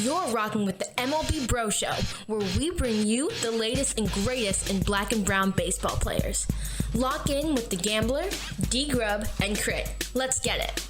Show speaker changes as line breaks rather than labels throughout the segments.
You're rocking with the MLBbro Show, where we bring you the latest and greatest in black and brown baseball players. Lock in with the Gambler, D-Grub, and Crit. Let's get it.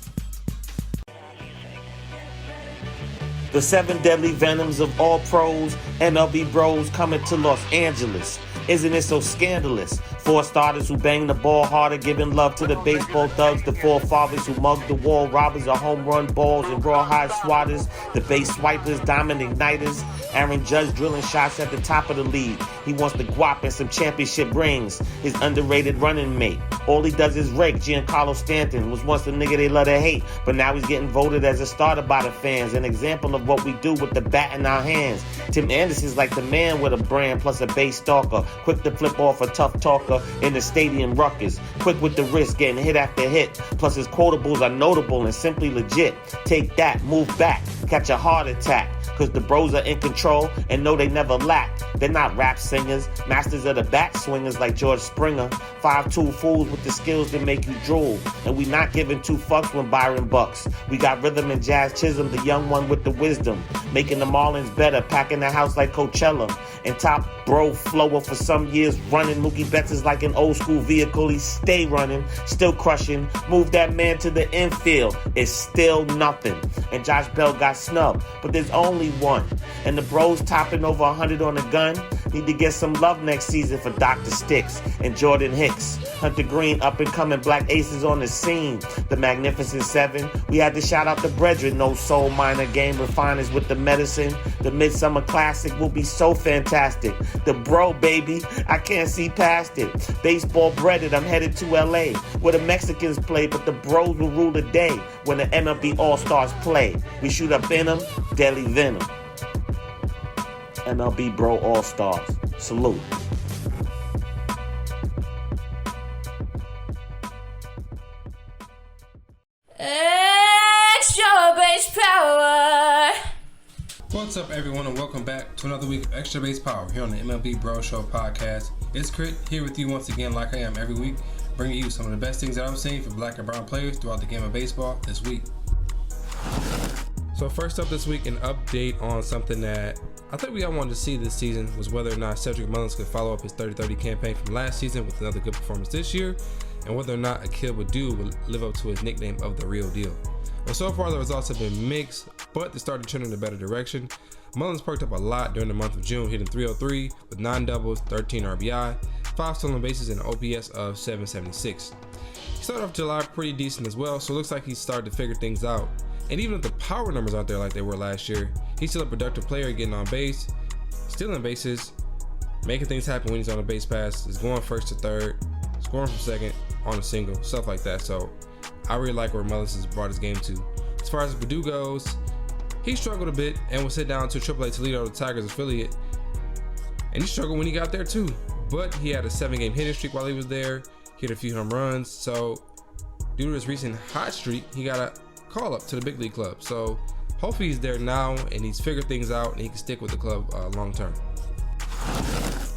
The 7 deadly venoms of all pros, MLB bros coming to Los Angeles. Isn't it so scandalous? 4 starters who bang the ball harder, giving love to the baseball thugs, the forefathers who mug the wall, robbers of home run balls and rawhide swatters, the base swipers, diamond igniters, Aaron Judge drilling shots at the top of the league. He wants the guap and some championship rings, his underrated running mate. All he does is rake. Giancarlo Stanton was once the nigga they love to hate, but now he's getting voted as a starter by the fans, an example of what we do with the bat in our hands. Tim Anderson's like the man with a brand plus a base stalker, quick to flip off a tough talker in the stadium ruckus, quick with the wrist, getting hit after hit, plus his quotables are notable and simply legit. Take that, move back, catch a heart attack, cause the bros are in control and know they never lack. They're not rap singers, masters of the bat swingers like George Springer, 5'2" fools with the skills that make you drool, and we not giving 2 fucks when Byron bucks. We got Rhythm and Jazz Chisholm, the young one with the wisdom, making the Marlins better, packing the house like Coachella, and top bro flower for some years running. Mookie Betts is like an old school vehicle, he stay running, still crushing, move that man to the infield, it's still nothing. And Josh Bell got snubbed, but there's only one, and the bros topping over 100 on the gun need to get some love next season for Dr. Sticks and Jordan Hicks. Hunter Green, up and coming black aces on the scene. The Magnificent 7, we had to shout out the brethren, no soul minor game refiners with the medicine. The Midsummer Classic will be so fantastic. The bro, baby, I can't see past it. Baseball breaded, I'm headed to LA, where the Mexicans play, but the bros will rule the day when the MLB All-Stars play. We shoot up in them, deadly venom. MLBbro All-Stars. Salute.
Extra base power.
What's up, everyone, and welcome back to another week of Extra Base Power here on the MLBbro Show podcast. It's Crit here with you once again, like I am every week, bringing you some of the best things that I'm seeing for black and brown players throughout the game of baseball this week. So first up this week, an update on something that I think we all wanted to see this season was whether or not Cedric Mullins could follow up his 30-30 campaign from last season with another good performance this year, and whether or not Akil Baddoo will live up to his nickname of the real deal. Well, so far the results have been mixed, but they started trending in a better direction. Mullins perked up a lot during the month of June, hitting .303 with 9 doubles, 13 RBI, 5 stolen bases, and an OPS of .776. He started off July pretty decent as well, so it looks like he's started to figure things out. And even if the power numbers aren't there like they were last year, he's still a productive player, getting on base, stealing bases, making things happen when he's on a base pass, is going first to third, scoring from second on a single, stuff like that. So I really like where Mullins has brought his game to. As far as Baddoo goes, he struggled a bit and was sent down to AAA Toledo, the Tigers affiliate. And he struggled when he got there too. But he had a 7-game hitting streak while he was there. He hit a few home runs. So due to his recent hot streak, he got a call up to the big league club. So hopefully he's there now and he's figured things out and he can stick with the club long term.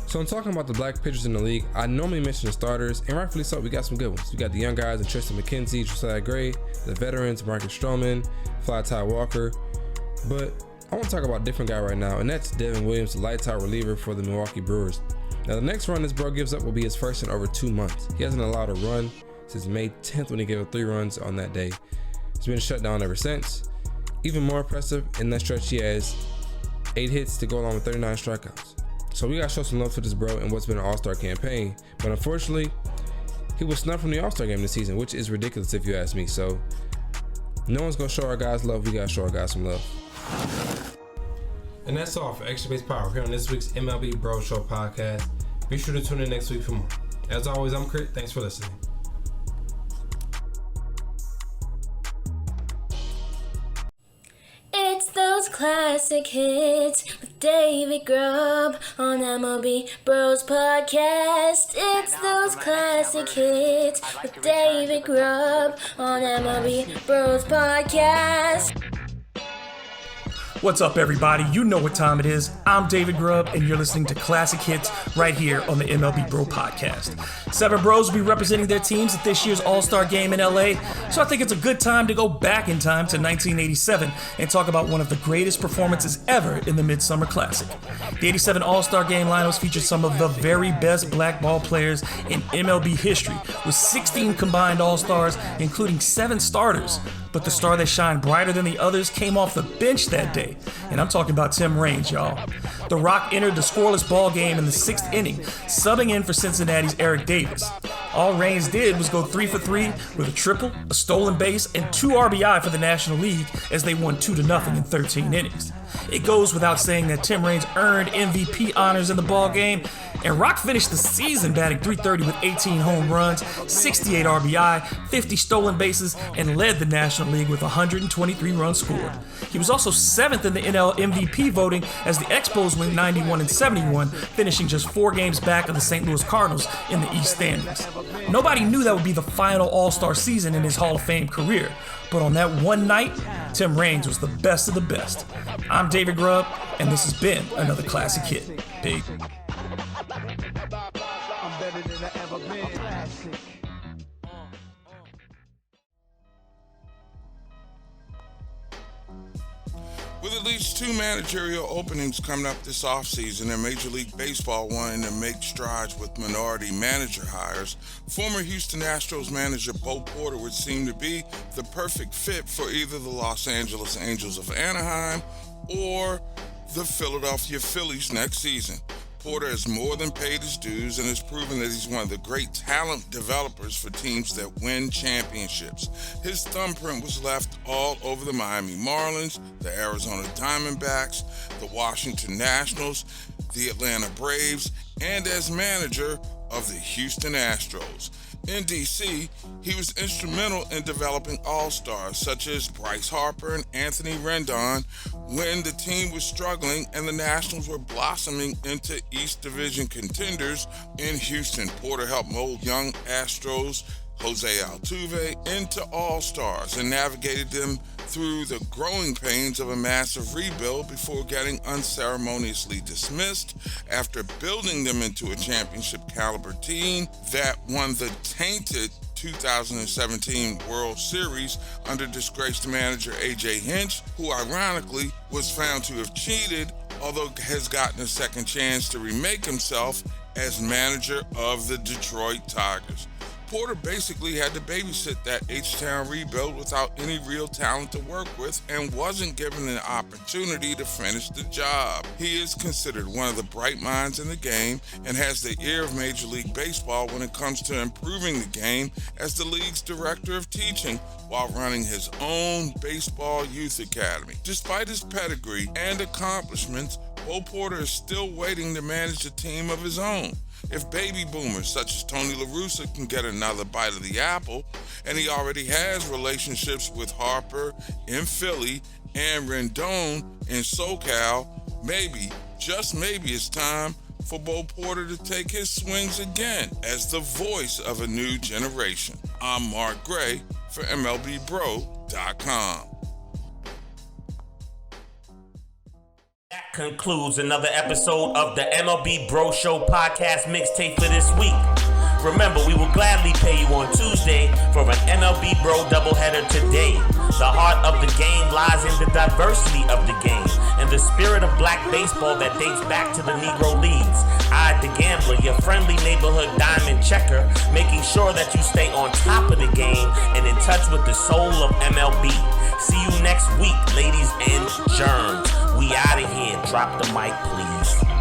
So I'm talking about the black pitchers in the league. I normally mention the starters, and rightfully so. We got some good ones. We got the young guys in Tristan McKenzie, Josiah Gray, the veterans Marcus Stroman, Fly Ty Walker. But I want to talk about a different guy right now, and that's Devin Williams, the lights out reliever for the Milwaukee Brewers. Now the next run this bro gives up will be his first in over 2 months. He hasn't allowed a run since May 10th when he gave up 3 runs on that day. He's been shut down ever since. Even more impressive, in that stretch he has 8 hits to go along with 39 strikeouts. So we gotta show some love to this bro in what's been an all-star campaign. But unfortunately, he was snubbed from the all-star game this season, which is ridiculous if you ask me. So no one's gonna show our guys love, we gotta show our guys some love. And that's all for Extra Base Power here on this week's MLBbro Show podcast. Be sure to tune in next week for more. As always, I'm Crit, thanks for listening.
It's those classic hits with David Grubb on MLBbro's podcast. It's those classic hits with David Grubb on MLBbro's podcast.
What's up, everybody? You know what time it is. I'm David Grubb, and you're listening to Classic Hits right here on the MLBbro podcast. 7 bros will be representing their teams at this year's All-Star Game in LA, so I think it's a good time to go back in time to 1987 and talk about one of the greatest performances ever in the Midsummer Classic. The 87 All-Star Game lineups featured some of the very best black ball players in MLB history, with 16 combined All-Stars, including 7 starters. But the star that shined brighter than the others came off the bench that day, and I'm talking about Tim Raines, y'all. The Rock entered the scoreless ball game in the 6th inning, subbing in for Cincinnati's Eric Davis. All Raines did was go 3 for 3 with a triple, a stolen base, and 2 RBI for the National League as they won 2-0 in 13 innings. It goes without saying that Tim Raines earned MVP honors in the ball game, and Rock finished the season batting .330 with 18 home runs, 68 RBI, 50 stolen bases, and led the National League with 123 runs scored. He was also 7th in the NL MVP voting as the Expos went 91-71, finishing just 4 games back of the St. Louis Cardinals in the East standings. Nobody knew that would be the final All-Star season in his Hall of Fame career, but on that one night, Tim Raines was the best of the best. I'm David Grubb, and this has been another Classic Hit. Big.
With at least 2 managerial openings coming up this offseason and Major League Baseball wanting to make strides with minority manager hires, former Houston Astros manager Bo Porter would seem to be the perfect fit for either the Los Angeles Angels of Anaheim or the Philadelphia Phillies next season. Porter has more than paid his dues and has proven that he's one of the great talent developers for teams that win championships. His thumbprint was left all over the Miami Marlins, the Arizona Diamondbacks, the Washington Nationals, the Atlanta Braves, and as manager of the Houston Astros. In D.C., he was instrumental in developing all-stars such as Bryce Harper and Anthony Rendon when the team was struggling and the Nationals were blossoming into East Division contenders in Houston. Porter helped mold young Astros Jose Altuve into all-stars and navigated them through the growing pains of a massive rebuild before getting unceremoniously dismissed after building them into a championship-caliber team that won the tainted 2017 World Series under disgraced manager A.J. Hinch, who ironically was found to have cheated, although has gotten a second chance to remake himself as manager of the Detroit Tigers. Porter basically had to babysit that H-Town rebuild without any real talent to work with and wasn't given an opportunity to finish the job. He is considered one of the bright minds in the game and has the ear of Major League Baseball when it comes to improving the game as the league's director of teaching while running his own baseball youth academy. Despite his pedigree and accomplishments, Bo Porter is still waiting to manage a team of his own. If baby boomers such as Tony La Russa can get another bite of the apple, and he already has relationships with Harper in Philly and Rendon in SoCal, maybe, just maybe it's time for Bo Porter to take his swings again as the voice of a new generation. I'm Mark Gray for MLBbro.com.
That concludes another episode of the MLBbro Show podcast mixtape for this week. Remember, we will gladly pay you on Tuesday for an MLBbro doubleheader today. The heart of the game lies in the diversity of the game and the spirit of black baseball that dates back to the Negro Leagues. I, the Gambler, your friendly neighborhood diamond checker, making sure that you stay on top of the game and in touch with the soul of MLB. See you next week, ladies and germs. We out of here. Drop the mic, please.